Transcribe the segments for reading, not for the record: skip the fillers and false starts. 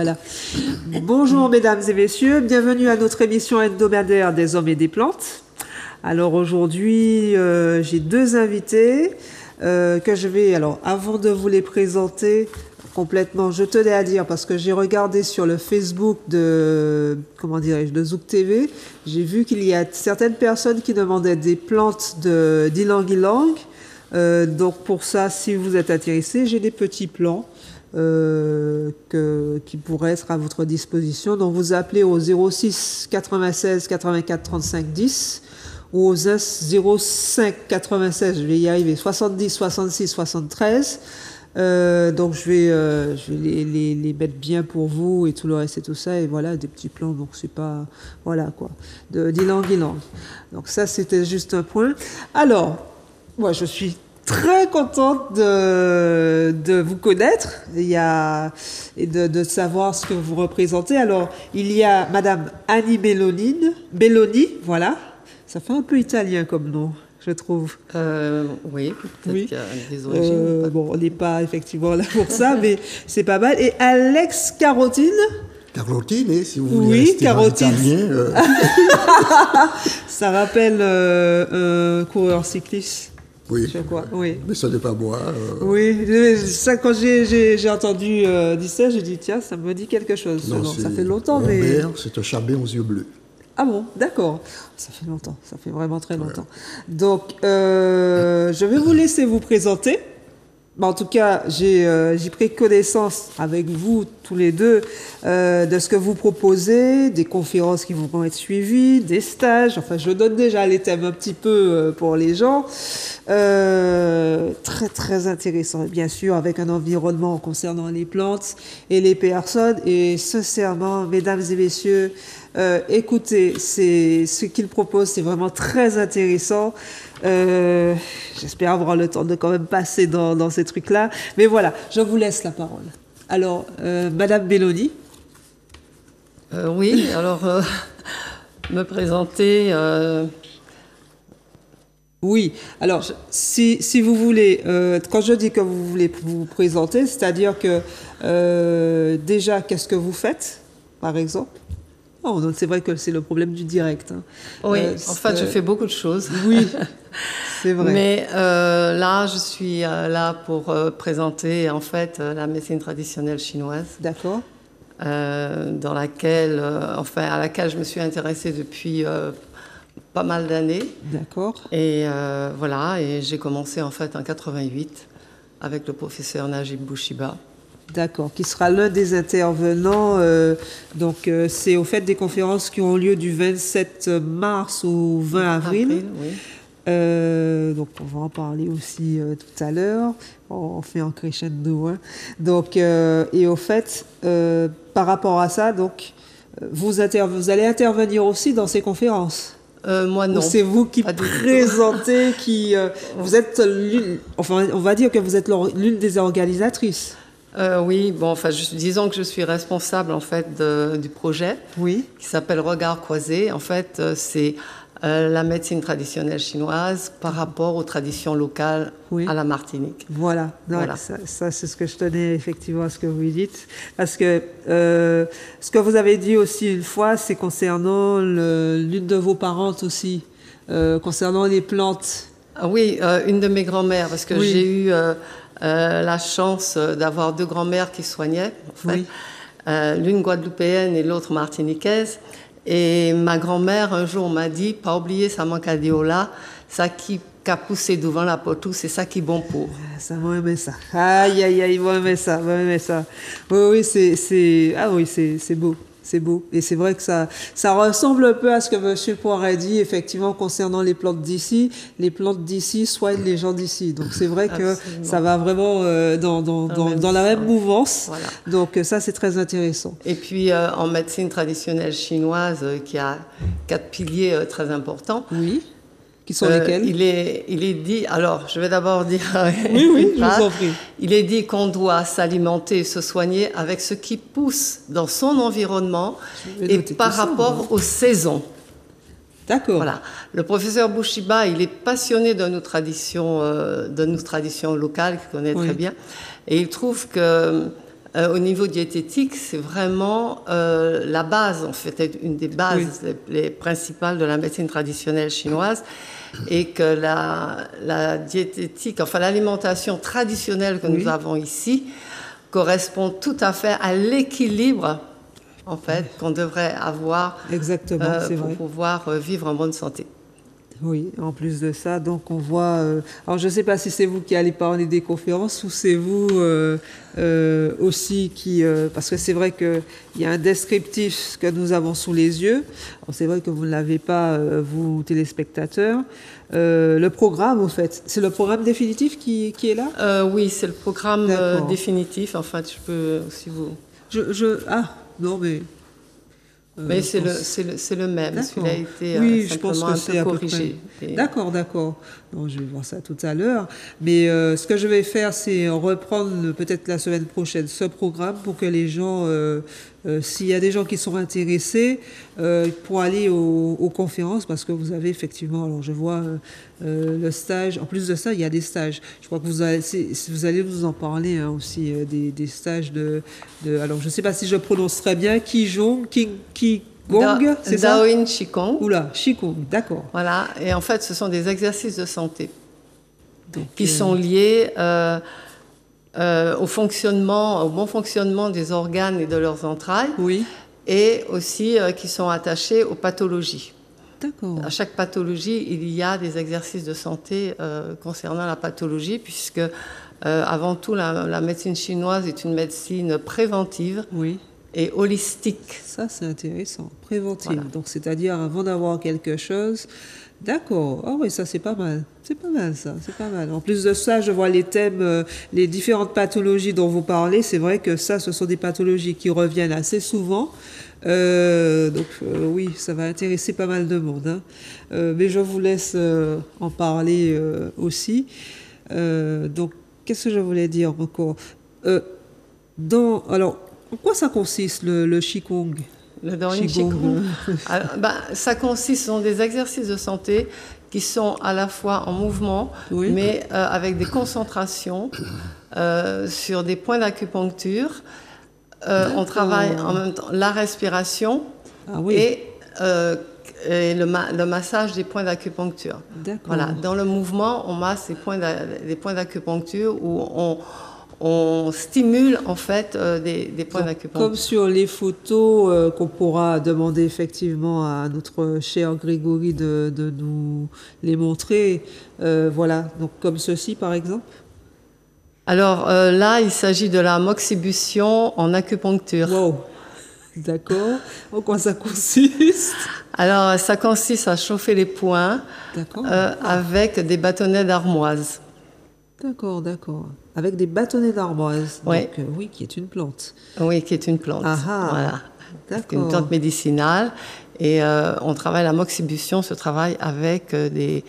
Voilà. Bonjour mesdames et messieurs, bienvenue à notre émission hebdomadaire des hommes et des plantes. Alors aujourd'hui, j'ai deux invités que je vais... Alors avant de vous les présenter complètement, je tenais à dire, parce que j'ai regardé sur le Facebook de, comment dirais-je, de Zouk TV, j'ai vu qu'il y a certaines personnes qui demandaient des plantes d'ylang-ylang. Donc pour ça, si vous êtes intéressés, j'ai des petits plans qui pourraient être à votre disposition. Donc vous appelez au 06 96 84 35 10 ou au 05 96, je vais y arriver, 70 66 73. Donc je vais les mettre bien pour vous et tout le reste et tout ça, et voilà, des petits plans, donc c'est pas, voilà quoi, d'ylang-ylang. Donc ça c'était juste un point. Alors, moi je suis très contente de vous connaître et de savoir ce que vous représentez. Alors, il y a Madame Annie Belloni, voilà, ça fait un peu italien comme nom, je trouve. Oui, peut-être Oui. qu'il y a des origines. Bon, on n'est pas effectivement là pour ça, mais c'est pas mal. Et Alex Carotine. Carotine, si vous voulez Oui, rester dans Carotine. l'italien. Ça rappelle un coureur cycliste. Oui, Je crois, oui. mais ça n'est pas moi. Oui, ça, quand j'ai entendu dire ça, j'ai dit tiens, ça me dit quelque chose. Non, ça fait longtemps, mon mais... père, c'est un chabet aux yeux bleus. Ah bon, d'accord. Ça fait longtemps, ça fait vraiment très longtemps. Donc, je vais vous laisser vous présenter. En tout cas, j'ai pris connaissance avec vous tous les deux de ce que vous proposez, des conférences qui vont être suivies, des stages. Enfin, je donne déjà les thèmes un petit peu pour les gens. Très, très intéressant. Bien sûr, avec un environnement concernant les plantes et les personnes. Et sincèrement, mesdames et messieurs, écoutez, ce qu'ils proposent, c'est vraiment très intéressant. J'espère avoir le temps de quand même passer dans ces trucs-là. Mais voilà, je vous laisse la parole. Alors, Madame Belloni. Oui, alors, me présenter... Oui, alors, si vous voulez, quand je dis que vous voulez vous présenter, c'est-à-dire que déjà, qu'est-ce que vous faites, par exemple? Oh, donc c'est vrai que c'est le problème du direct. Hein. Oui, en fait, je fais beaucoup de choses. Oui, c'est vrai. Mais là, je suis là pour présenter, en fait, la médecine traditionnelle chinoise. D'accord. Dans laquelle, à laquelle je me suis intéressée depuis pas mal d'années. D'accord. Et voilà, et j'ai commencé, en fait, en 88 avec le professeur Najib Bouchiba. D'accord, qui sera l'un des intervenants. Donc, c'est au fait des conférences qui ont lieu du 27 mars au 20 avril. Oui. Donc, on va en parler aussi tout à l'heure. On fait en crescendo. Hein. Donc, et au fait, par rapport à ça, donc, vous allez intervenir aussi dans ces conférences. Moi, non. Ou c'est vous qui présentez, vous êtes enfin, on va dire que vous êtes l'une des organisatrices. Oui, bon, enfin, disons que je suis responsable en fait du projet, oui, qui s'appelle Regard croisé. En fait, c'est la médecine traditionnelle chinoise par rapport aux traditions locales à la Martinique. Voilà, non, voilà. Ça c'est ce que je tenais effectivement à ce que vous dites, parce que ce que vous avez dit aussi une fois, c'est concernant l'une de vos parentes aussi, concernant les plantes. Ah oui, une de mes grand-mères, parce que j'ai eu la chance d'avoir deux grand-mères qui soignaient, en fait. L'une guadeloupéenne et l'autre martiniquaise. Et ma grand-mère, un jour, m'a dit, pas oublier ça mancadiola, ça qui a poussé devant la potou, c'est ça qui est bon pour. Ça va aimer ça. Aïe, aïe, aïe, va aimer ça, va aimer ça. Oui, c'est beau. C'est beau. Et c'est vrai que ça ressemble un peu à ce que M. Poiret dit, effectivement, concernant les plantes d'ici. Les plantes d'ici soignent les gens d'ici. Donc, c'est vrai que ça va vraiment dans la même mouvance. Voilà. Donc, ça, c'est très intéressant. Et puis, en médecine traditionnelle chinoise, qui a 4 piliers très importants. Oui. Qui sont lesquels? Il est dit, alors je vais d'abord dire... Oui, je vous en prie. Il est dit qu'on doit s'alimenter et se soigner avec ce qui pousse dans son environnement et par rapport aux saisons. D'accord. Voilà. Le professeur Bouchiba, il est passionné de nos traditions locales, qu'il connaît très bien, et il trouve que au niveau diététique, c'est vraiment la base, en fait, une des bases les principales de la médecine traditionnelle chinoise, et que la diététique, enfin l'alimentation traditionnelle que nous avons ici, correspond tout à fait à l'équilibre, en fait, qu'on devrait avoir pour pouvoir vivre en bonne santé. Oui, en plus de ça, donc on voit... alors je ne sais pas si c'est vous qui allez parler des conférences ou c'est vous aussi qui... parce que c'est vrai qu'il y a un descriptif que nous avons sous les yeux. C'est vrai que vous ne l'avez pas, vous téléspectateurs. Le programme, en fait, c'est le programme définitif qui est là? Oui, c'est le programme définitif. En fait, je peux aussi vous... Ah, non mais... Mais c'est le même. Celui-là a été je pense simplement que c'est un peu corrigé. D'accord. Bon, je vais voir ça tout à l'heure. Mais ce que je vais faire, c'est reprendre peut-être la semaine prochaine ce programme pour que les gens, s'il y a des gens qui sont intéressés, pour aller aux conférences, parce que vous avez effectivement, alors je vois le stage. En plus de ça, il y a des stages. Je crois que vous allez vous en parler aussi, des stages de. Alors, je ne sais pas si je prononce très bien. Qigong, c'est ça? Daoyin Qigong. Oula, Qigong, d'accord. Voilà, et en fait, ce sont des exercices de santé qui sont liés au bon fonctionnement des organes et de leurs entrailles, et aussi qui sont attachés aux pathologies. D'accord. À chaque pathologie, il y a des exercices de santé concernant la pathologie, puisque avant tout, la médecine chinoise est une médecine préventive. Et holistique. Ça, c'est intéressant. Préventive. Voilà. Donc, c'est-à-dire avant d'avoir quelque chose. D'accord. Ah oui, ça, c'est pas mal. C'est pas mal, ça. C'est pas mal. En plus de ça, je vois les thèmes, les différentes pathologies dont vous parlez. C'est vrai que ça, ce sont des pathologies qui reviennent assez souvent. Oui, ça va intéresser pas mal de monde. Hein. Mais je vous laisse en parler aussi. Donc, qu'est-ce que je voulais dire encore? Alors, en quoi ça consiste, le Qigong? Le Daoyin Qigong. Ça consiste dans des exercices de santé qui sont à la fois en mouvement, mais avec des concentrations sur des points d'acupuncture. On travaille en même temps la respiration et le massage des points d'acupuncture. Voilà. Dans le mouvement, on masse des points d'acupuncture où on stimule en fait des points d'acupuncture. Comme sur les photos qu'on pourra demander effectivement à notre cher Grégory de nous les montrer. Voilà, donc comme ceci par exemple. Alors là, il s'agit de la moxibustion en acupuncture. Wow, d'accord. En quoi ça consiste? Alors ça consiste à chauffer les poings avec des bâtonnets d'armoise. D'accord. Avec des bâtonnets d'armoise. Donc, qui est une plante. Oui, qui est une plante. Voilà. D'accord. Une plante médicinale. Et on travaille, la moxibustion se travaille avec des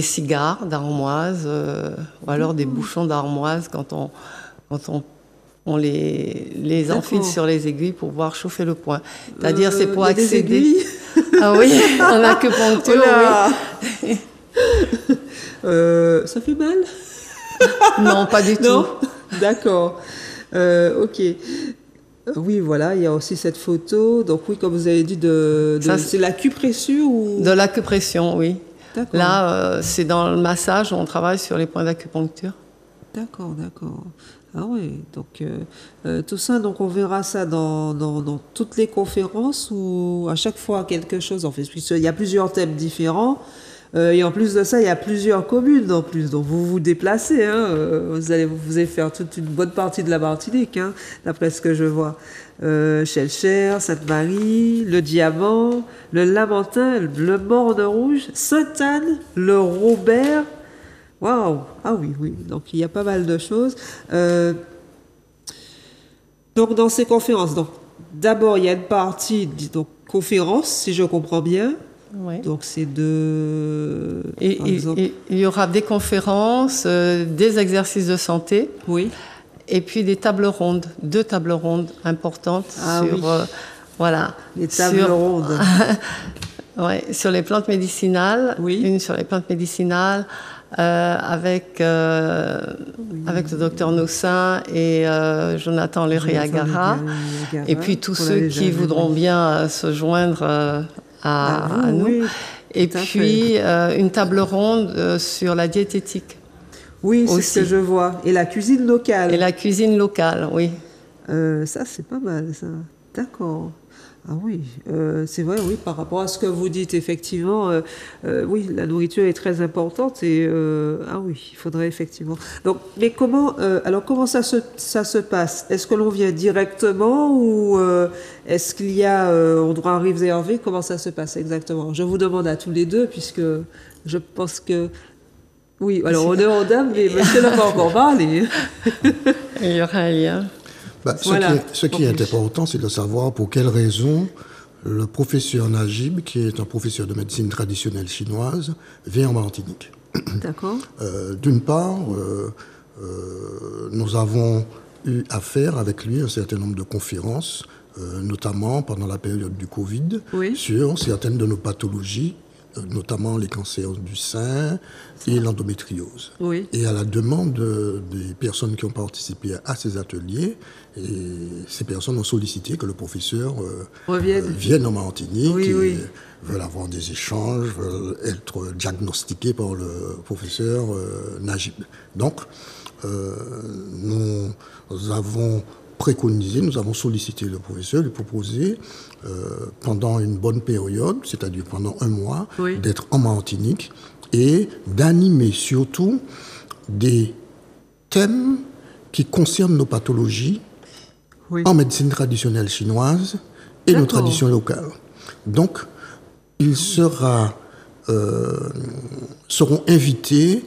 cigares d'armoise ou alors des bouchons d'armoise quand on les enfile sur les aiguilles pour pouvoir chauffer le poing. C'est-à-dire, c'est pour accéder. Ah oui, en acupuncture, oui. Ça fait mal? Non, pas du tout. Non? D'accord. Ok. Oui, voilà, il y a aussi cette photo. Donc oui, comme vous avez dit, c'est l'acupression ou... De l'acupression, oui. D'accord. Là, c'est dans le massage où on travaille sur les points d'acupuncture. D'accord. Ah oui, donc tout ça, donc on verra ça dans toutes les conférences où à chaque fois quelque chose, en fait, puisqu'il y a plusieurs thèmes différents. Et en plus de ça, il y a plusieurs communes en plus, donc vous vous déplacez. Hein, vous allez faire toute une bonne partie de la Martinique, hein, d'après ce que je vois. Chelcher, Sainte-Marie, le Diamant, le Lamentin, le Morne-Rouge, Sainte-Anne, le Robert. Waouh! Ah oui. Donc il y a pas mal de choses. Donc dans ces conférences, d'abord il y a une partie conférence, si je comprends bien. Oui. Donc c'est il y aura des conférences, des exercices de santé, et puis des tables rondes, 2 tables rondes importantes voilà, les tables rondes. Sur les plantes médicinales, une sur les plantes médicinales, avec le docteur Nossin et Jonathan Leriagara. Et puis tous ceux qui voudront bien se joindre à nous. Oui, et puis une table ronde sur la diététique. Oui, c'est ce que je vois. Et la cuisine locale. Et la cuisine locale, oui. Ça, c'est pas mal, ça. D'accord. Ah oui, c'est vrai, oui, par rapport à ce que vous dites, effectivement, oui, la nourriture est très importante et ah oui, il faudrait effectivement. Donc, mais comment ça se passe? Est-ce que l'on vient directement ou est-ce qu'il y a on doit réserver? Comment ça se passe exactement? Je vous demande à tous les deux puisque je pense que oui, alors honneur aux dames, mais monsieur n'a pas encore parlé. Il y aura un lien. Ce qui est important, c'est de savoir pour quelles raisons le professeur Najib, qui est un professeur de médecine traditionnelle chinoise, vient en Martinique. D'accord. D'une part, nous avons eu à faire avec lui un certain nombre de conférences, notamment pendant la période du Covid, sur certaines de nos pathologies, notamment les cancers du sein et l'endométriose. Oui. Et à la demande des personnes qui ont participé à ces ateliers, et ces personnes ont sollicité que le professeur vienne en Martinique veulent avoir des échanges, veulent être diagnostiqués par le professeur Najib. Donc, nous avons préconisé, nous avons sollicité le professeur, lui proposer pendant une bonne période, c'est-à-dire pendant un mois, d'être en Martinique et d'animer surtout des thèmes qui concernent nos pathologies en médecine traditionnelle chinoise et nos traditions locales. Donc, il seront invités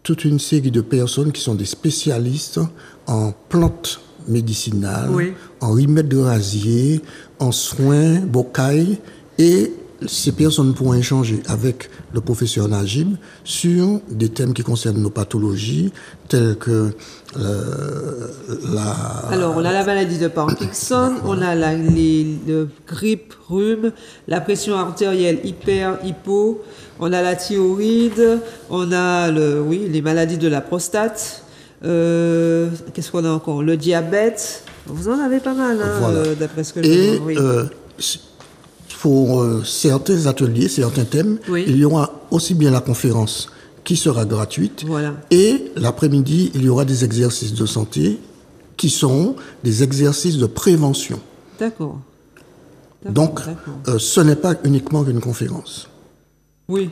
toute une série de personnes qui sont des spécialistes en plantes médicinales, en remèdes de rasier, en soins bocailles, et ces personnes pourront échanger avec le professeur Najib sur des thèmes qui concernent nos pathologies, telles que Alors, on a la maladie de Parkinson, on a le grippe, rhume, la pression artérielle hypo, on a la thyroïde, on a les maladies de la prostate. Qu'est-ce qu'on a encore? Le diabète. Vous en avez pas mal, d'après ce que je vois. Pour certains ateliers, certains thèmes, il y aura aussi bien la conférence qui sera gratuite, et l'après-midi, il y aura des exercices de santé qui seront des exercices de prévention. D'accord. Donc, ce n'est pas uniquement une conférence. Oui,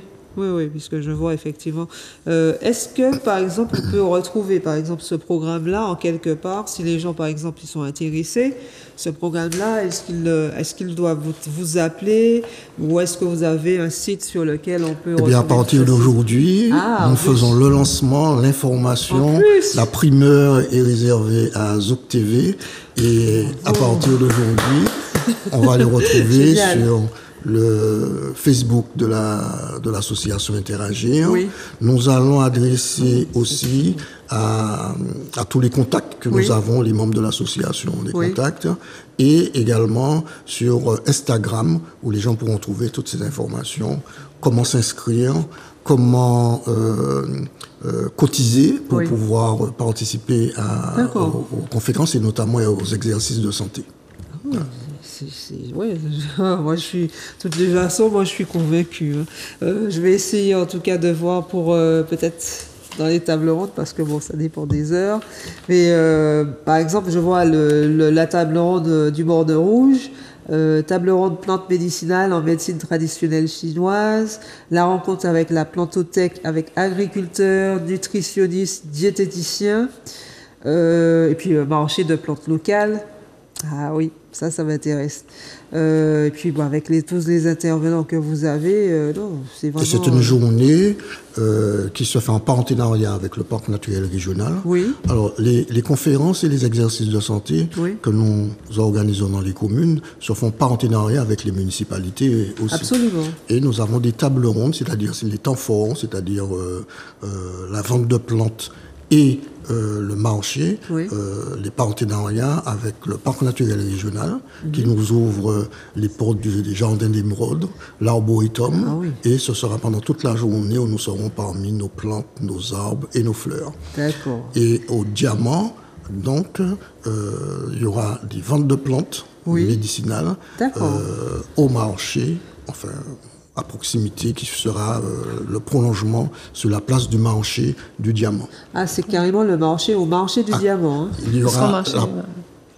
puisque je vois effectivement. Est-ce que, par exemple, on peut retrouver, par exemple, ce programme-là en quelque part, si les gens, par exemple, ils sont intéressés, ce programme-là, est-ce qu'ils doivent vous appeler, ou est-ce que vous avez un site sur lequel on peut... Eh bien, à partir d'aujourd'hui, nous faisons le lancement, l'information, la primeur est réservée à Zouk TV, et à partir d'aujourd'hui, on va les retrouver sur le Facebook de l'association Interagir. Nous allons adresser aussi à tous les contacts que nous avons, les membres de l'association, des contacts, et également sur Instagram, où les gens pourront trouver toutes ces informations, comment s'inscrire, comment cotiser pour pouvoir participer aux conférences et notamment aux exercices de santé. Moi je suis, de toute façon, moi je suis convaincue. Je vais essayer en tout cas de voir pour peut-être dans les tables rondes, parce que ça dépend des heures. Mais par exemple, je vois la table ronde du Bordeaux Rouge, table ronde plantes médicinales en médecine traditionnelle chinoise, la rencontre avec la plantothèque avec agriculteurs, nutritionnistes, diététiciens, et puis marché de plantes locales. Ah oui, ça m'intéresse. Et puis avec tous les intervenants que vous avez, c'est vraiment... Et c'est une journée qui se fait en partenariat avec le parc naturel régional. Alors les conférences et les exercices de santé que nous organisons dans les communes se font en partenariat avec les municipalités aussi. Absolument. Et nous avons des tables rondes, c'est-à-dire les temps forts, c'est-à-dire la vente de plantes et le marché, les partenariats avec le parc naturel régional qui nous ouvre les portes des jardins d'émeraude, l'arboretum, et ce sera pendant toute la journée où nous serons parmi nos plantes, nos arbres et nos fleurs. D'accord. Et au Diamant, donc, il y aura des ventes de plantes médicinales au marché, enfin à proximité, qui sera le prolongement sur la place du marché du Diamant. Ah, c'est carrément le marché au marché du Diamant. Hein. Il y aura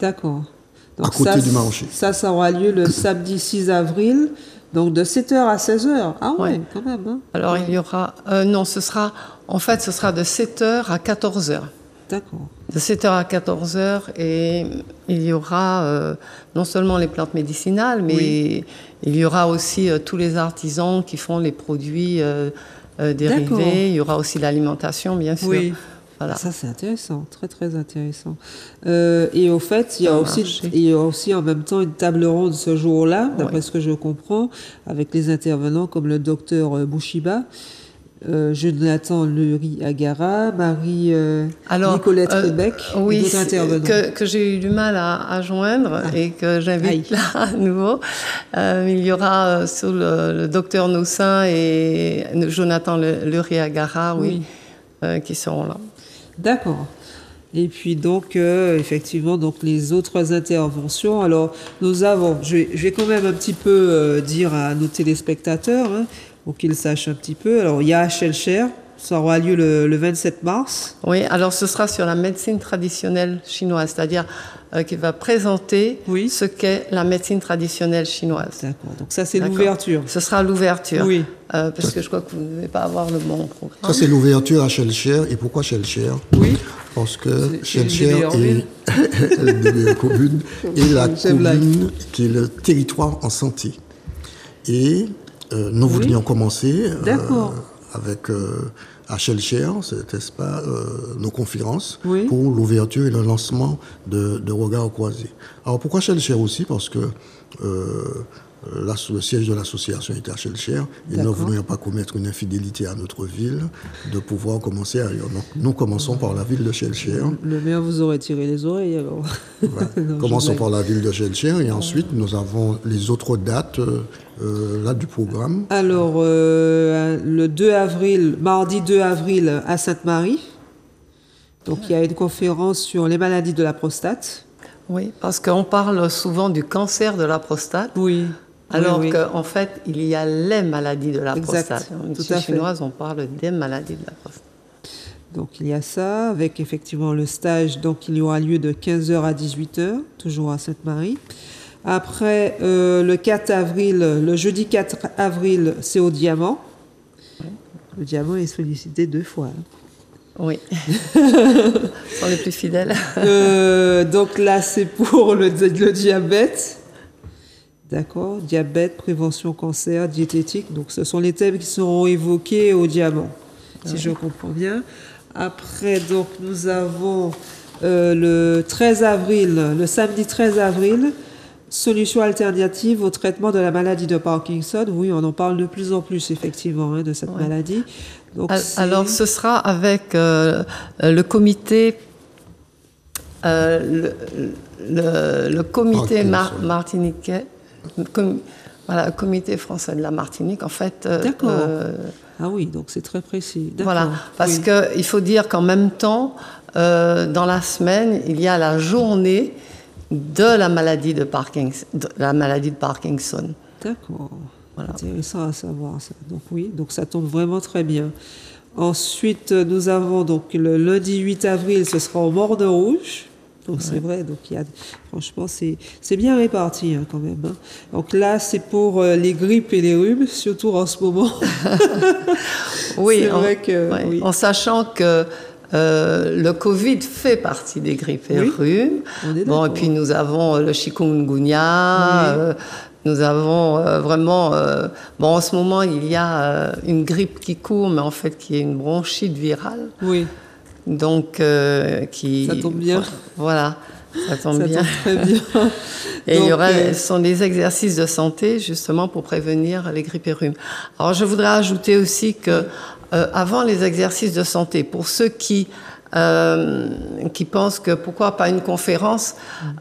D'accord. Donc à côté du marché. Ça aura lieu le samedi 6 avril, donc de 7h à 16h. Ah ouais, quand même. Hein. Alors il y aura... non, ce sera de 7h à 14h. D'accord. De 7h à 14h, et il y aura non seulement les plantes médicinales, mais il y aura aussi tous les artisans qui font les produits dérivés. Il y aura aussi l'alimentation, bien sûr. Oui. Voilà. Ça, c'est intéressant, très très intéressant. Et au fait, il y a aussi en même temps une table ronde ce jour-là, d'après ce que je comprends, avec les intervenants comme le docteur Bouchiba, Jonathan Lery-Agara, Marie-Nicolette Rebec, et d'autres intervenants. Que j'ai eu du mal à joindre et que j'invite là à nouveau. Il y aura sur le docteur Nossin et Jonathan Lery-Agara, qui seront là. D'accord. Et puis donc, effectivement, donc les autres interventions. Alors, nous avons, je vais quand même un petit peu dire à nos téléspectateurs, pour qu'ils sachent un petit peu. Alors, il y a Shellshare, ça aura lieu le 27 mars. Oui, alors ce sera sur la médecine traditionnelle chinoise, c'est-à-dire qu'il va présenter ce qu'est la médecine traditionnelle chinoise. D'accord, donc ça c'est l'ouverture. Ce sera l'ouverture, parce que je crois que vous ne devez pas avoir le bon programme. Ça c'est l'ouverture à Shellshare. Et pourquoi Shellshare? Parce que Shellshare est la commune qui est le territoire en santé. Et nous voudrions commencer avec à Shellshare, n'est-ce pas, nos conférences pour l'ouverture et le lancement de Regards Croisés. Alors pourquoi Shellshare aussi? Parce que le siège de l'association était à Shellshare et nous ne voulions pas commettre une infidélité à notre ville de pouvoir commencer ailleurs. Donc nous commençons par la ville de Shellshare. Le maire vous aurait tiré les oreilles alors. Non, commençons par la ville de Shellshare et ensuite nous avons les autres dates là du programme. Alors le 2 avril, mardi 2 avril à Sainte-Marie. Donc il y a une conférence sur les maladies de la prostate. Oui, parce qu'on parle souvent du cancer de la prostate. Oui. Alors qu'en fait, il y a les maladies de la prostate. En médecine chinoise, on parle des maladies de la prostate. Donc il y a ça, avec effectivement le stage, donc il y aura lieu de 15h à 18h, toujours à Sainte-Marie. Après, le 4 avril, le jeudi 4 avril, c'est au Diamant. Le Diamant est sollicité 2 fois. Oui, ce sont les plus fidèles. Donc là, c'est pour le diabète. D'accord, diabète, prévention, cancer, diététique. Donc ce sont les thèmes qui seront évoqués au Diamant, si je comprends bien. Après, donc, nous avons le 13 avril, le samedi 13 avril, solutions alternatives au traitement de la maladie de Parkinson. Oui, on en parle de plus en plus, effectivement, de cette maladie. Donc, alors, ce sera avec le comité... le comité martiniquais, le comité français de la Martinique, en fait. D'accord. Ah oui, donc c'est très précis. Voilà, parce qu'il faut dire qu'en même temps, dans la semaine, il y a la journée de la maladie de Parkinson. D'accord. Voilà. Intéressant à savoir ça. Donc oui, donc ça tombe vraiment très bien. Ensuite, nous avons donc le lundi 8 avril, ce sera au Morne-Rouge. Donc c'est vrai, donc franchement c'est bien réparti quand même. Donc là c'est pour les grippes et les rhumes, surtout en ce moment. Oui, en sachant que le Covid fait partie des grippes et rhumes. Bon, et puis nous avons le chikungunya. Nous avons vraiment... en ce moment, il y a une grippe qui court, mais en fait, qui est une bronchite virale. Oui. Donc, ça tombe bien. Voilà, ça tombe bien. Tombe très bien. Et donc, ce sont des exercices de santé, justement, pour prévenir les grippes et rhumes. Alors, je voudrais ajouter aussi que, avant les exercices de santé, pour ceux qui qui pensent que pourquoi pas une conférence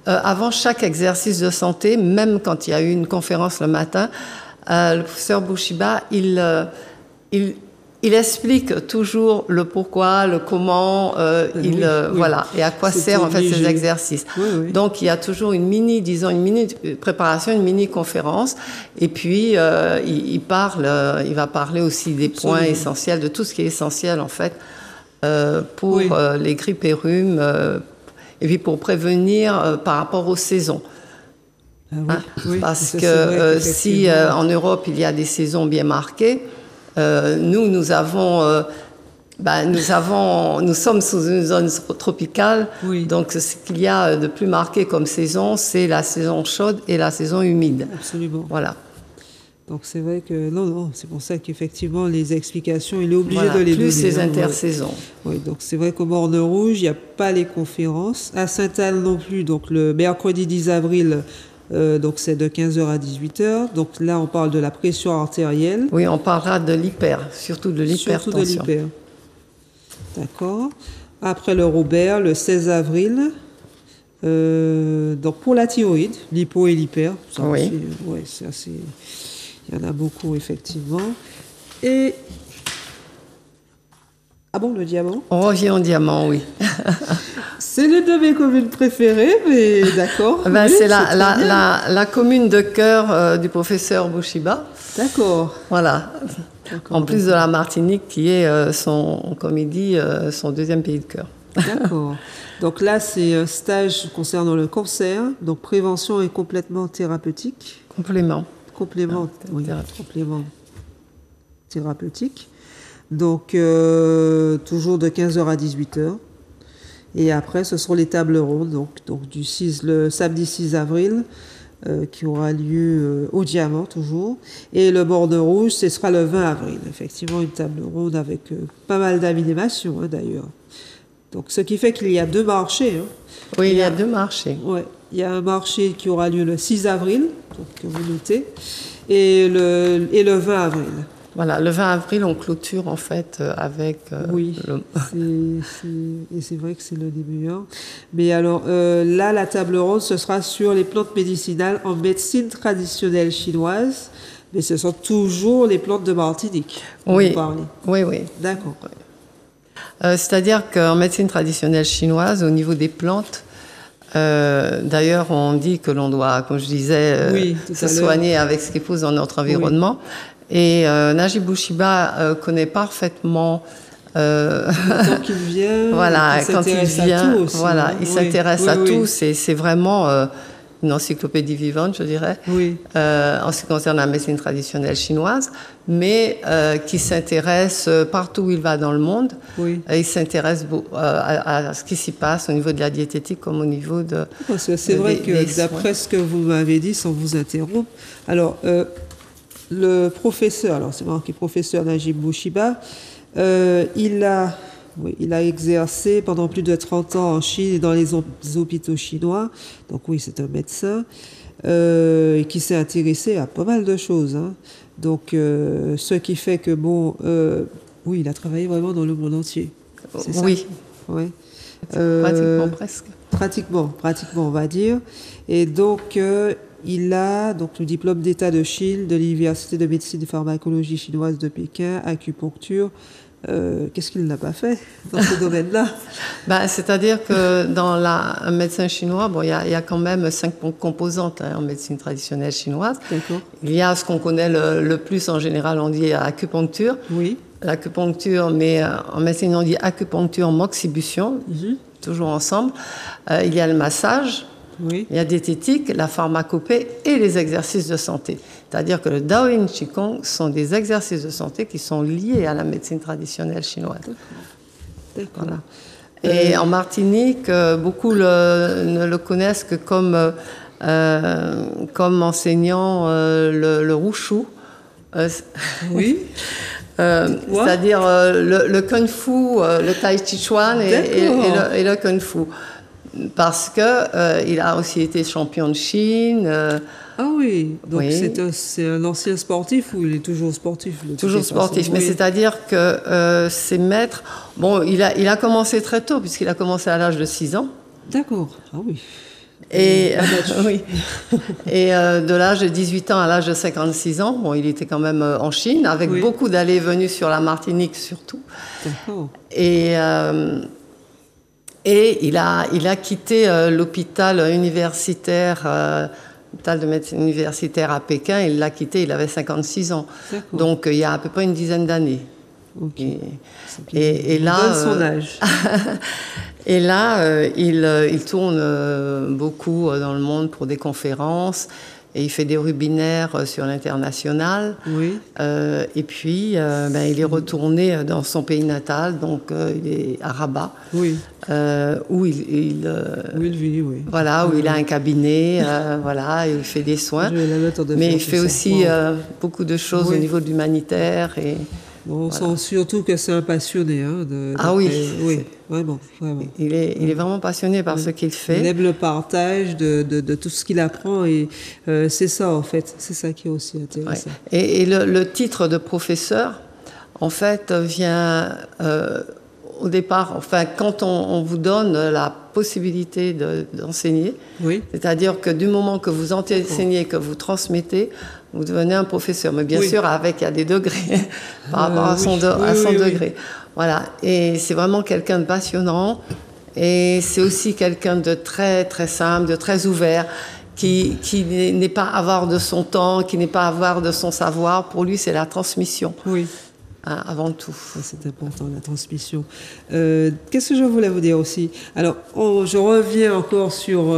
avant chaque exercice de santé, même quand il y a eu une conférence le matin. Le professeur Bushiba, il explique toujours le pourquoi, le comment, voilà, et à quoi servent en fait ces exercices. Oui. Donc il y a toujours une mini préparation, une mini conférence, et puis il va parler aussi des points essentiels, de tout ce qui est essentiel en fait pour les grippes et rhumes, et puis pour prévenir par rapport aux saisons. Parce que si en Europe il y a des saisons bien marquées, nous sommes sous une zone tropicale, donc ce qu'il y a de plus marqué comme saison, c'est la saison chaude et la saison humide. Absolument. Voilà. Donc c'est vrai que c'est pour ça qu'effectivement les explications, il est obligé de les donner. Plus ces intersaisons. Oui, donc c'est vrai qu'au Morne Rouge, il n'y a pas les conférences. À Sainte-Anne non plus, donc le mercredi 10 avril. Donc c'est de 15h à 18h. Donc là, on parle de la pression artérielle. Oui, on parlera de surtout de l'hypertension. Surtout de l'hyper. D'accord. Après le Robert, le 16 avril. Donc pour la thyroïde, l'hypo et l'hyper. C'est assez. Il y en a beaucoup effectivement. Et le diamant. On revient au diamant, oui. C'est l'une de mes communes préférées, mais d'accord. C'est la commune de cœur du professeur Bushiba. D'accord. Voilà. En plus de la Martinique, qui est comme il dit, son deuxième pays de cœur. D'accord. Donc là, c'est un stage concernant le cancer, donc prévention et complément thérapeutique. Complément thérapeutique. Donc, toujours de 15h à 18h. Et après, ce seront les tables rondes, donc le samedi 6 avril, qui aura lieu au Diamant, toujours. Et le Morne Rouge, ce sera le 20 avril. Effectivement, une table ronde avec pas mal d'animations, d'ailleurs. Donc, ce qui fait qu'il y a 2 marchés. Oui, il y a 2 marchés. Ouais. Il y a un marché qui aura lieu le 6 avril, donc vous notez, et le 20 avril. Voilà, le 20 avril, on clôture en fait avec... et c'est vrai que c'est le début. Mais alors, là, la table ronde, ce sera sur les plantes médicinales en médecine traditionnelle chinoise, mais ce sont toujours les plantes de Martinique. Oui. Oui. D'accord. C'est-à-dire qu'en médecine traditionnelle chinoise, au niveau des plantes, d'ailleurs, on dit que l'on doit, comme je disais, se soigner avec ce qui pousse dans notre environnement. Oui. Et Najib Bushiba connaît parfaitement. Quand il vient, quand il vient, il s'intéresse à tout. C'est vraiment une encyclopédie vivante, je dirais, en ce qui concerne la médecine traditionnelle chinoise, mais qui s'intéresse partout où il va dans le monde. Il s'intéresse à ce qui s'y passe au niveau de la diététique comme au niveau de... Parce que c'est vrai que d'après ce que vous m'avez dit, sans vous interrompre, alors le professeur, alors c'est marqué professeur Najib Bushiba, il a exercé pendant plus de 30 ans en Chine et dans les hôpitaux chinois. Donc oui, c'est un médecin qui s'est intéressé à pas mal de choses. Donc ce qui fait que il a travaillé vraiment dans le monde entier. C'est ça? Oui. Pratiquement presque. Pratiquement, on va dire. Et donc il a le diplôme d'état de Chine de l'Université de médecine et pharmacologie chinoise de Pékin, acupuncture. Qu'est-ce qu'il n'a pas fait dans ce domaine-là? C'est-à-dire que dans un médecin chinois, il y a quand même 5 composantes en médecine traditionnelle chinoise. D'accord. Il y a ce qu'on connaît le plus en général, on dit acupuncture. Oui. L'acupuncture, mais en médecine on dit acupuncture moxibution, toujours ensemble. Il y a le massage. Oui. Il y a diététique, la pharmacopée et les exercices de santé. C'est-à-dire que le Daoyin Qigong sont des exercices de santé qui sont liés à la médecine traditionnelle chinoise. D'accord. Voilà. Et en Martinique, beaucoup ne le connaissent que comme enseignant le wushu. Oui. C'est-à-dire le kung fu, le tai chi chuan et le kung fu. parce que il a aussi été champion de Chine. Ah oui, donc c'est un ancien sportif ou il est toujours sportif? Toujours sportif, mais c'est-à-dire que ses maîtres... Bon, il a commencé très tôt, puisqu'il a commencé à l'âge de 6 ans. D'accord, ah oui. Et, oui. Et de l'âge de 18 ans à l'âge de 56 ans, bon, il était quand même en Chine, avec beaucoup d'allées et venues sur la Martinique surtout. D'accord. Et il a quitté l'hôpital universitaire, l'hôpital de médecine universitaire à Pékin. Il l'a quitté, il avait 56 ans. Donc il y a à peu près une dizaine d'années. Okay. Et là, donne son âge. Et là, il tourne beaucoup dans le monde pour des conférences et il fait des webinaires sur l'international. Oui. Et puis, il est retourné dans son pays natal, donc il est à Rabat, oui. Où il vit, oui. Voilà, où il a un cabinet, voilà, et il fait des soins. Mais il fait aussi beaucoup de choses au niveau de l'humanitaire et... Bon, on sent surtout que c'est un passionné. Hein, oui, vraiment. Il est vraiment passionné par ce qu'il fait. Il aime le partage de tout ce qu'il apprend et c'est ça en fait, c'est ça qui est aussi intéressant. Ouais. Et le titre de professeur, en fait, vient au départ, enfin, quand on vous donne la possibilité d'enseigner, c'est-à-dire que du moment que vous enseignez, que vous transmettez, vous devenez un professeur, mais bien sûr, il y a des degrés par rapport à son degré. Voilà. Et c'est vraiment quelqu'un de passionnant. Et c'est aussi quelqu'un de très, très simple, de très ouvert, qui n'est pas avare de son temps, qui n'est pas avare de son savoir. Pour lui, c'est la transmission. Oui. Avant tout. C'est important, la transmission. Qu'est-ce que je voulais vous dire aussi? Alors, je reviens encore sur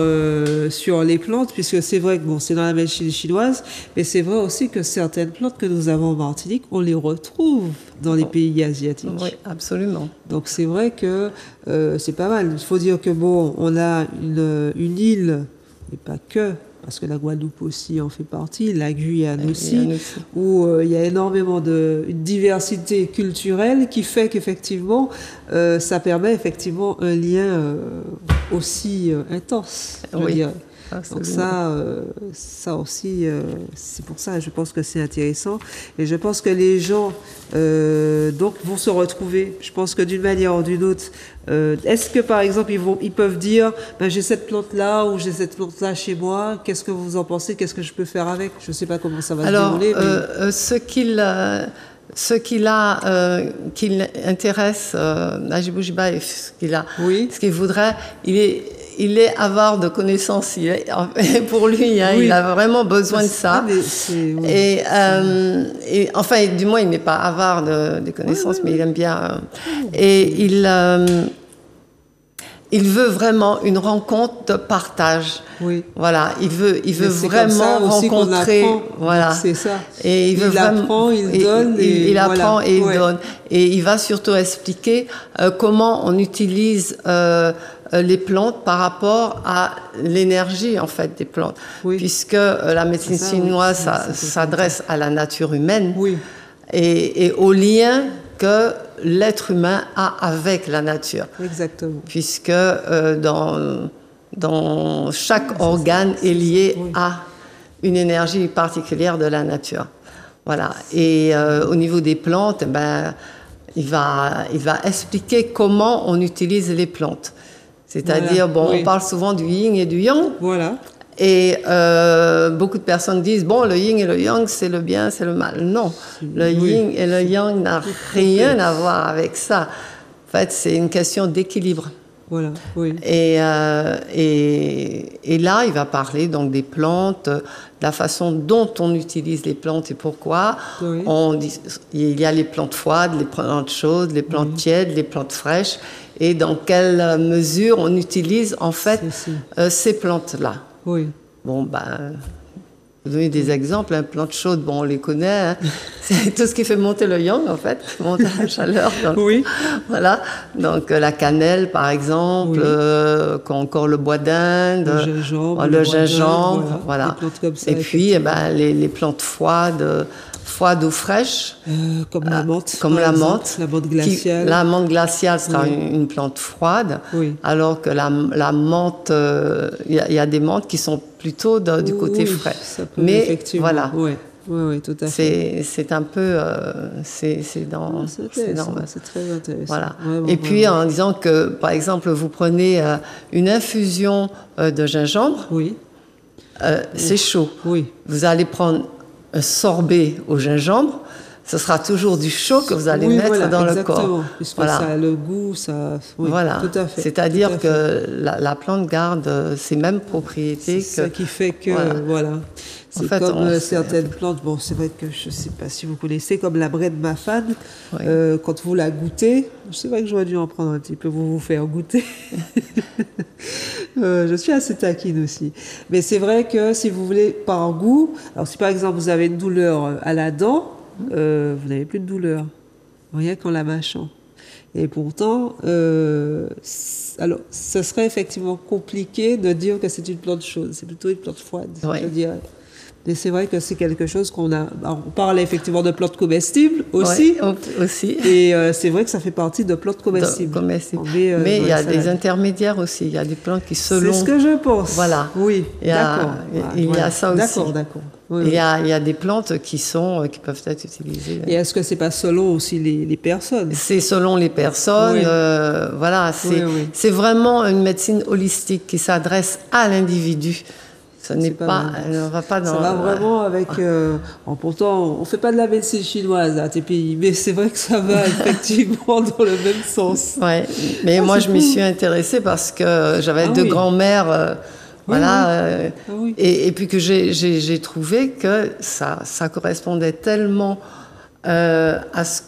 les plantes, puisque c'est vrai que c'est dans la médecine chinoise, mais c'est vrai aussi que certaines plantes que nous avons en Martinique, on les retrouve dans les pays asiatiques. Oui, absolument. Donc c'est vrai que c'est pas mal. Il faut dire que on a une île, et pas que, parce que la Guadeloupe aussi en fait partie, la Guyane aussi, où il y a énormément une diversité culturelle qui fait qu'effectivement, ça permet effectivement un lien aussi intense, je dirais. Donc ça aussi, c'est pour ça, je pense que c'est intéressant. Et je pense que les gens donc vont se retrouver, je pense que d'une manière ou d'une autre. Est-ce que par exemple ils peuvent dire j'ai cette plante là ou j'ai cette plante là chez moi, qu'est-ce que vous en pensez, qu'est-ce que je peux faire avec? Je ne sais pas comment ça va se dérouler. Ce qui intéresse Najib Bougiba et ce qu'il voudrait, il est avare de connaissances. Pour lui, il a vraiment besoin de ça. Et enfin, du moins, il n'est pas avare de connaissances, mais il aime bien. Et il veut vraiment une rencontre de partage. Oui. Voilà, il veut vraiment rencontrer. Voilà. C'est ça. Et il apprend, il donne. Il apprend et il donne. Et il va surtout expliquer comment on utilise les plantes par rapport à l'énergie en fait des plantes, puisque la médecine chinoise s'adresse à la nature humaine et au lien que l'être humain a avec la nature. Exactement. Puisque dans chaque organe est lié à une énergie particulière de la nature. Voilà. Et au niveau des plantes, il va expliquer comment on utilise les plantes. C'est-à-dire, on parle souvent du yin et du yang. Voilà. Et beaucoup de personnes disent, le yin et le yang, c'est le bien, c'est le mal. Non, le yin et le yang n'a rien à voir avec ça. En fait, c'est une question d'équilibre. Voilà, oui. Et là, il va parler donc des plantes, de la façon dont on utilise les plantes et pourquoi. Oui. Il y a les plantes froides, les plantes chaudes, les plantes tièdes, les plantes fraîches, et dans quelle mesure on utilise en fait ces plantes-là. Oui. donner des exemples. Plantes chaudes, bon, on les connaît. Hein. C'est tout ce qui fait monter le yang, en fait, qui monte la chaleur. Oui. Voilà. Donc, la cannelle, par exemple, encore le bois d'Inde, le gingembre, voilà. Ça, et puis, les plantes froides ou fraîches. Comme la menthe. Comme la menthe. La menthe glaciale. La menthe glaciale sera une plante froide, alors que la menthe, il y a des menthes qui sont plutôt du côté frais. Ça peut, mais voilà. Oui, tout à fait. C'est un peu, c'est très intéressant. Voilà. Et puis en disant que, par exemple, vous prenez une infusion de gingembre, c'est chaud. Oui. Vous allez prendre un sorbet au gingembre, ce sera toujours du chaud que vous allez mettre dans le corps. Puisque ça a le goût, ça... voilà. Tout à fait. C'est-à-dire que la plante garde ses mêmes propriétés. C'est ça qui fait que, voilà. C'est comme certaines plantes, bon, c'est vrai que je ne sais pas si vous connaissez, comme la braie de Mafane, quand vous la goûtez, c'est vrai que j'aurais dû en prendre un petit peu pour vous faire goûter. Je suis assez taquine aussi. Mais c'est vrai que si vous voulez, par goût, alors si par exemple vous avez une douleur à la dent, vous n'avez plus de douleur, rien qu'en la mâchant. Et pourtant, alors, ce serait effectivement compliqué de dire que c'est une plante chaude, c'est plutôt une plante froide, je dirais. Et c'est vrai que c'est quelque chose qu'on a... Alors, on parle effectivement de plantes comestibles aussi. Oui, aussi. Et c'est vrai que ça fait partie de plantes comestibles. Mais il y a des intermédiaires aussi. Il y a des plantes qui selon... C'est ce que je pense. Voilà. Oui, d'accord. Il y a ça aussi. D'accord. Oui, il y a des plantes qui peuvent être utilisées. Et est-ce que c'est pas selon aussi les personnes? C'est selon les personnes. Voilà. C'est vraiment une médecine holistique qui s'adresse à l'individu. Ça n'est pas, elle ne va pas dans... Ça va vraiment avec... pourtant, on ne fait pas de la médecine chinoise à TPI, mais c'est vrai que ça va effectivement dans le même sens. Oui, mais moi je m'y suis intéressée parce que j'avais deux grands-mères, et puis que j'ai trouvé que ça correspondait tellement à ce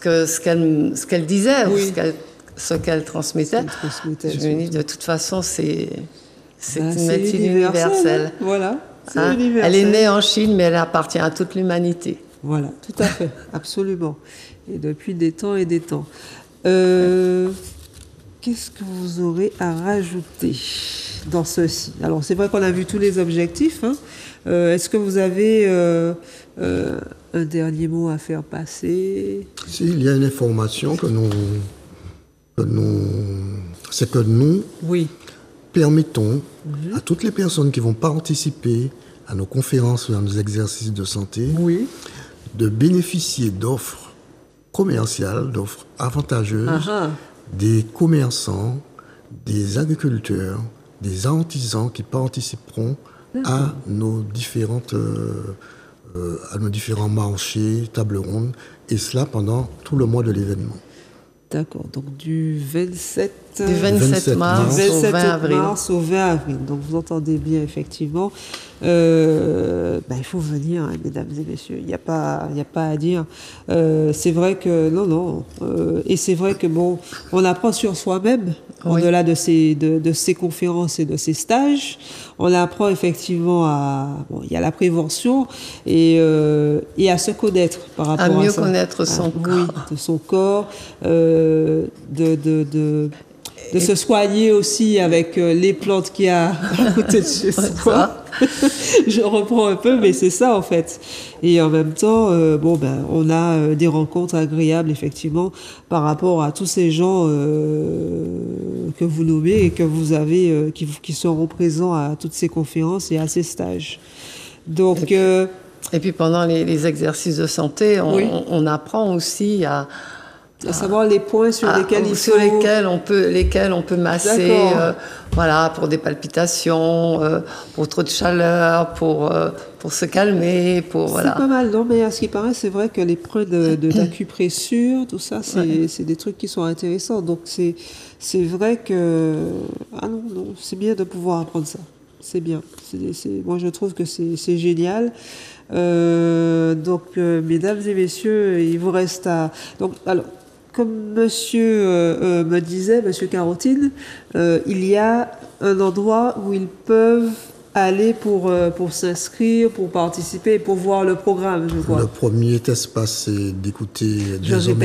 qu'elle disait, ou ce qu'elle transmettait. Je me dis, de toute façon, c'est une médecine universelle. Voilà, c'est universel. Elle est née en Chine, mais elle appartient à toute l'humanité. Voilà, tout à fait, absolument. Et depuis des temps et des temps. Qu'est-ce que vous aurez à rajouter dans ceci? Alors, c'est vrai qu'on a vu tous les objectifs. Est-ce que vous avez un dernier mot à faire passer? Si, il y a une information c'est que nous permettons à toutes les personnes qui vont participer à nos conférences ou à nos exercices de santé de bénéficier d'offres commerciales, d'offres avantageuses des commerçants, des agriculteurs, des artisans qui participeront à nos différents marchés, tables rondes, et cela pendant tout le mois de l'événement. D'accord, donc du 27 mars au 20 avril. Donc vous entendez bien, effectivement. Il faut venir, hein, mesdames et messieurs. Il n'y a pas à dire. C'est vrai que et c'est vrai que on apprend sur soi-même au-delà de ces conférences et de ces stages. On apprend effectivement il y a la prévention et à se connaître par rapport à ça. À mieux connaître son corps. Oui, de son corps, de se soigner aussi avec les plantes qu'il y a à côté de chez soi. Je reprends un peu, mais c'est ça en fait. Et en même temps, on a des rencontres agréables effectivement par rapport à tous ces gens que vous nommez et que vous avez, qui seront présents à toutes ces conférences et à ces stages. Donc, et puis pendant les exercices de santé, on apprend aussi à savoir les points sur lesquels on peut masser, pour des palpitations, pour trop de chaleur, pour se calmer, C'est pas mal, non? Mais à ce qui paraît, c'est vrai que les points d'acupressure, tout ça, c'est des trucs qui sont intéressants. Donc c'est vrai que c'est bien de pouvoir apprendre ça. C'est bien. Moi, je trouve que c'est génial. Mesdames et messieurs, il vous reste à... Comme monsieur monsieur Carotine, il y a un endroit où ils peuvent aller pour s'inscrire, pour participer, pour voir le programme, je crois. Le premier espace, c'est d'écouter des hommes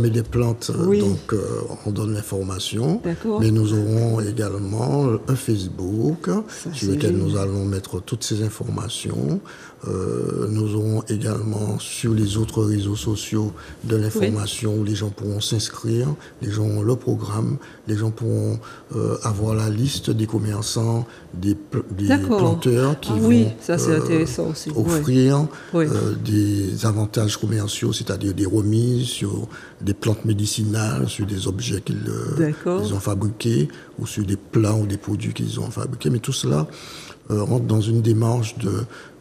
et des plantes. Oui. Donc, on donne l'information. D'accord. Mais nous aurons également un Facebook sur lequel nous allons mettre toutes ces informations. Nous aurons également sur les autres réseaux sociaux de l'information où les gens pourront s'inscrire, les gens ont le programme, les gens pourront avoir la liste des commerçants, des planteurs qui vont ça c'est intéressant aussi. offrir des avantages commerciaux, c'est-à-dire des remises sur des plantes médicinales, sur des objets qu'ils ont fabriqués ou sur des plats ou des produits qu'ils ont fabriqués. Mais tout cela rentre dans une démarche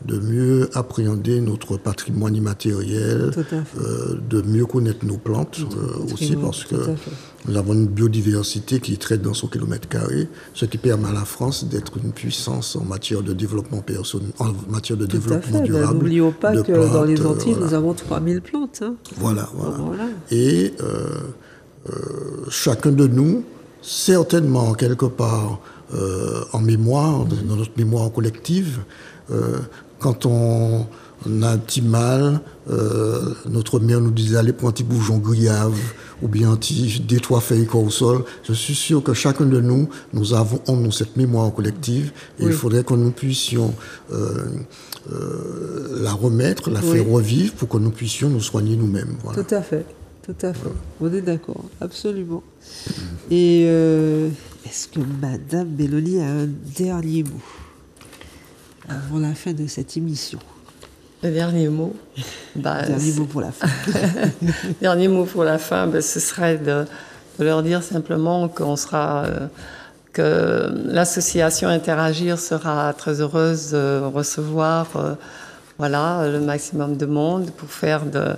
de mieux appréhender notre patrimoine immatériel, de mieux connaître nos plantes aussi, parce que nous avons une biodiversité qui est très dense au kilomètre carré, ce qui permet à la France d'être une puissance en matière de développement personnel, en matière de développement durable. N'oublions pas que plantes, dans les Antilles, nous avons 3000 plantes. Hein. Voilà. Et chacun de nous, certainement quelque part, en mémoire, dans notre mémoire collective, quand on a un petit mal, notre mère nous disait allez prendre un petit bourgeon grillave ou bien un petit 2-3 feuilles au sol. Je suis sûr que chacun de nous, nous avons en nous cette mémoire collective et il faudrait que nous puissions la remettre, la faire revivre pour que nous puissions nous soigner nous-mêmes. Voilà. Tout à fait. On est d'accord, absolument. Et est-ce que Madame Belloni a un dernier mot avant la fin de cette émission? Le dernier mot dernier mot pour la fin. Dernier mot pour la fin, ce serait de leur dire simplement que l'association Interagir sera très heureuse de recevoir le maximum de monde pour faire de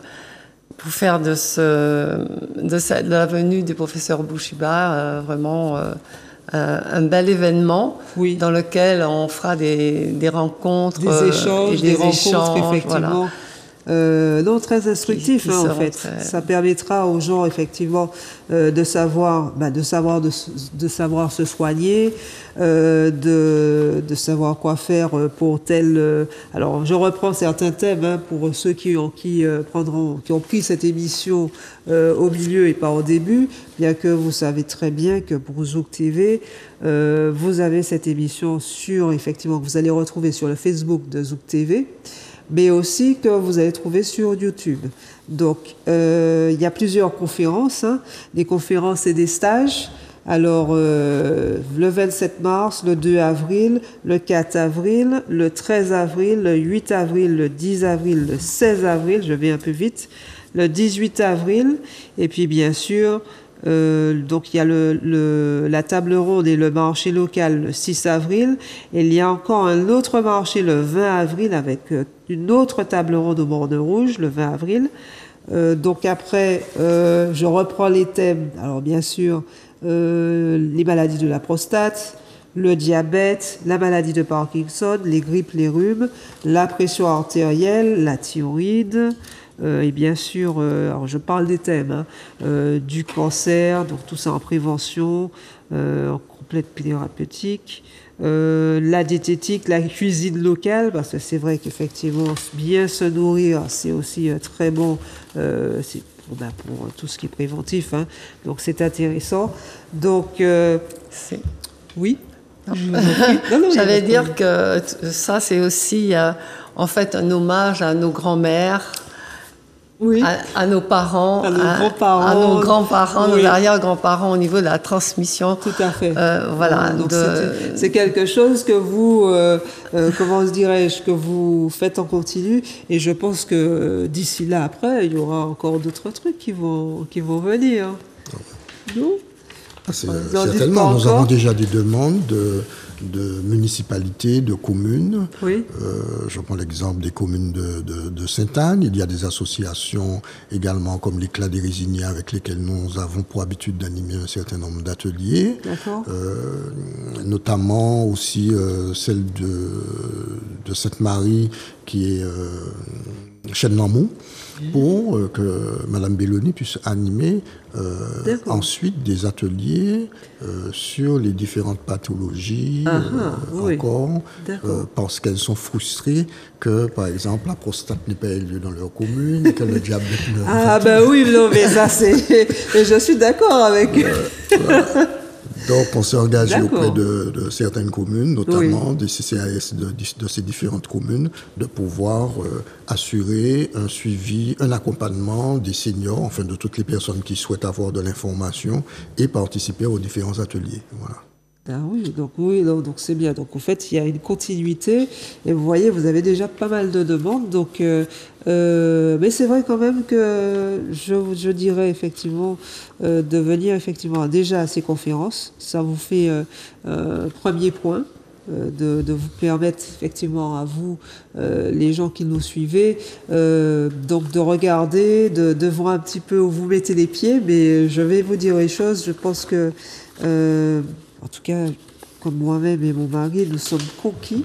la venue du professeur Bouchiba vraiment un bel événement dans lequel on fera des rencontres, des échanges, effectivement. Voilà. Non, très instructif en fait. Ça permettra aux gens effectivement de savoir se soigner, de savoir quoi faire pour tel. Alors je reprends certains thèmes pour ceux qui ont pris cette émission au milieu et pas au début, bien que vous savez très bien que pour Zouk TV, vous avez cette émission effectivement que vous allez retrouver sur le Facebook de Zouk TV, mais aussi que vous allez trouver sur YouTube. Donc, il y a plusieurs conférences, des conférences et des stages. Alors, le 27 mars, le 2 avril, le 4 avril, le 13 avril, le 8 avril, le 10 avril, le 16 avril, je vais un peu vite, le 18 avril, et puis bien sûr, donc il y a la table ronde et le marché local le 6 avril, et il y a encore un autre marché le 20 avril avec une autre table ronde au Borne Rouge le 20 avril. Donc après, je reprends les thèmes. Alors bien sûr, les maladies de la prostate, le diabète, la maladie de Parkinson, les grippes, les rhumes, la pression artérielle, la thyroïde, et bien sûr, alors je parle des thèmes, du cancer, donc tout ça en prévention, en complète thérapeutique, la diététique, la cuisine locale, parce que c'est vrai qu'effectivement, bien se nourrir, c'est aussi très bon, pour tout ce qui est préventif, donc c'est intéressant. Donc, oui. J'allais dire que ça, c'est aussi en fait un hommage à nos grands-mères, à nos parents, à nos grands-parents, nos arrière-grands-parents au niveau de la transmission. Tout à fait. Voilà. Donc c'est quelque chose que vous, que vous faites en continu, et je pense que d'ici là, après, il y aura encore d'autres trucs qui vont venir. Non ? Certainement, nous avons déjà des demandes de municipalités, de communes. Oui. Je prends l'exemple des communes de Sainte-Anne. Il y a des associations également comme l'Éclat des Résiniers avec lesquelles nous avons pour habitude d'animer un certain nombre d'ateliers. D'accord. notamment aussi celle de Sainte-Marie qui est Chêne-Namou, pour que Mme Belloni puisse animer ensuite des ateliers sur les différentes pathologies encore, parce qu'elles sont frustrées que, par exemple, la prostate n'est pas élevée dans leur commune, que le diabète ne... Ah ben oui, non, mais ça c'est... Je suis d'accord avec Donc, on s'est engagé auprès de certaines communes, notamment des CCAS de ces différentes communes, de pouvoir assurer un suivi, un accompagnement des seniors, enfin de toutes les personnes qui souhaitent avoir de l'information et participer aux différents ateliers. Voilà. Ah oui, donc c'est bien. Donc en fait, il y a une continuité et vous voyez, vous avez déjà pas mal de demandes. Donc, mais c'est vrai quand même que je dirais effectivement de venir effectivement déjà à ces conférences. Ça vous fait premier point. De vous permettre effectivement à vous, les gens qui nous suivez, donc de regarder, de voir un petit peu où vous mettez les pieds. Mais je vais vous dire les choses. Je pense que en tout cas, comme moi-même et mon mari, nous sommes conquis,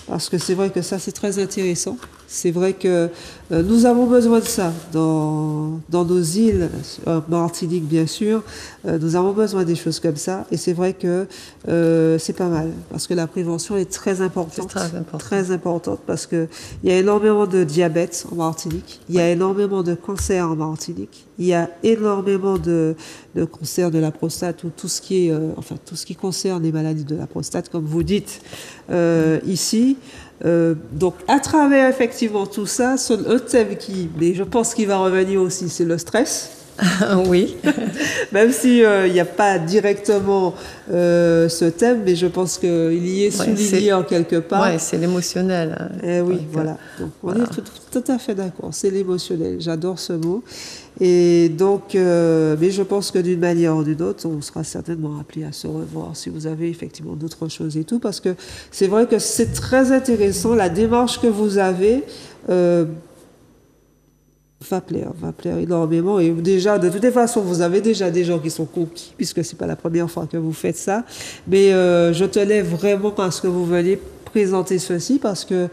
parce que c'est vrai que ça, c'est très intéressant. C'est vrai que nous avons besoin de ça dans nos îles, Martinique bien sûr, nous avons besoin des choses comme ça. Et c'est vrai que c'est pas mal, parce que la prévention est très importante. Très importante, parce qu'il y a énormément de diabète en Martinique, il y a énormément de cancers en Martinique, il y a énormément de cancers de la prostate, ou tout ce qui est, tout ce qui concerne les maladies de la prostate, comme vous dites ici. Donc, à travers effectivement tout ça, un thème mais je pense qu'il va revenir aussi, c'est le stress. Oui. Même s'il n'y a pas directement ce thème, mais je pense qu'il y est souligné en quelque part. Oui, c'est l'émotionnel. Oui, voilà. Donc, on est tout à fait d'accord. C'est l'émotionnel. J'adore ce mot. Et donc, mais je pense que d'une manière ou d'une autre, on sera certainement appelé à se revoir si vous avez effectivement d'autres choses et tout, parce que c'est vrai que c'est très intéressant, la démarche que vous avez va plaire énormément. Et déjà, de toutes les façons, vous avez déjà des gens qui sont conquis, puisque c'est pas la première fois que vous faites ça. Mais je tenais vraiment à ce que vous veniez présenter ceci, parce que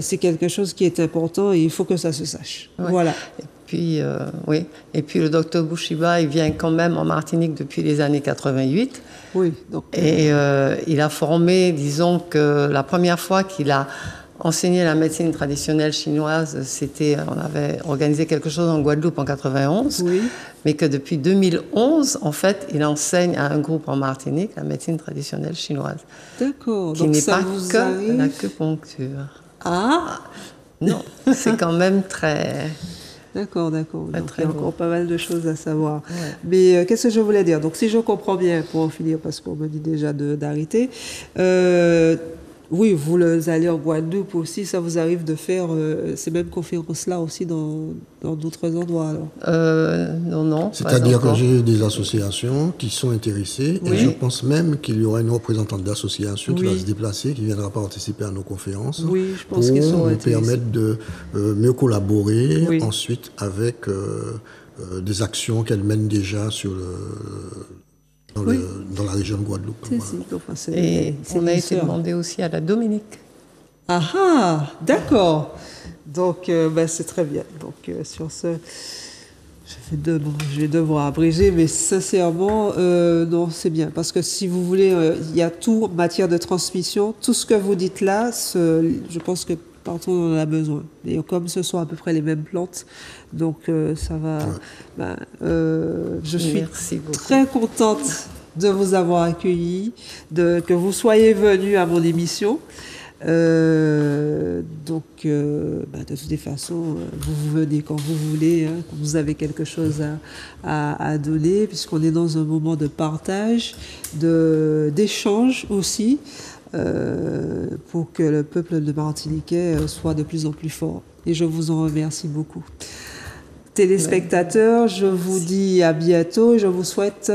c'est quelque chose qui est important et il faut que ça se sache. Ouais. Voilà. Puis, Et puis le docteur Bouchiba, il vient quand même en Martinique depuis les années 88. Oui. Donc, et il a formé, disons que la première fois qu'il a enseigné la médecine traditionnelle chinoise, on avait organisé quelque chose en Guadeloupe en 91. Oui. Mais que depuis 2011, en fait, il enseigne à un groupe en Martinique la médecine traditionnelle chinoise. D'accord. Qui n'est pas que l'acupuncture. Ah non, c'est quand même très... D'accord. Donc, il y a encore pas mal de choses à savoir. Ouais. Mais qu'est-ce que je voulais dire? Donc, si je comprends bien, pour en finir, parce qu'on me dit déjà d'arrêter, oui, vous allez en Guadeloupe aussi, ça vous arrive de faire ces mêmes conférences-là aussi dans d'autres endroits alors? Non. C'est-à-dire que j'ai des associations qui sont intéressées, et je pense même qu'il y aura une représentante d'association qui va se déplacer, qui viendra participer à nos conférences, je pense qu'ils sont pour nous permettre de mieux collaborer ensuite avec des actions qu'elles mènent déjà sur dans la région de Guadeloupe. Et on a été demandé aussi à la Dominique. Ah, d'accord. Donc, c'est très bien. Donc, sur ce, je vais devoir abréger, mais sincèrement, non, c'est bien. Parce que si vous voulez, il y a tout en matière de transmission. Tout ce que vous dites là, je pense que partout on en a besoin. Et comme ce sont à peu près les mêmes plantes, donc ça va... je suis très contente de vous avoir accueilli, que vous soyez venu à mon émission. De toutes les façons, vous venez quand vous voulez, quand vous avez quelque chose à donner, puisqu'on est dans un moment de partage, d'échange aussi, pour que le peuple de Martiniquais soit de plus en plus fort. Et je vous en remercie beaucoup. Téléspectateurs, je vous dis à bientôt et je vous souhaite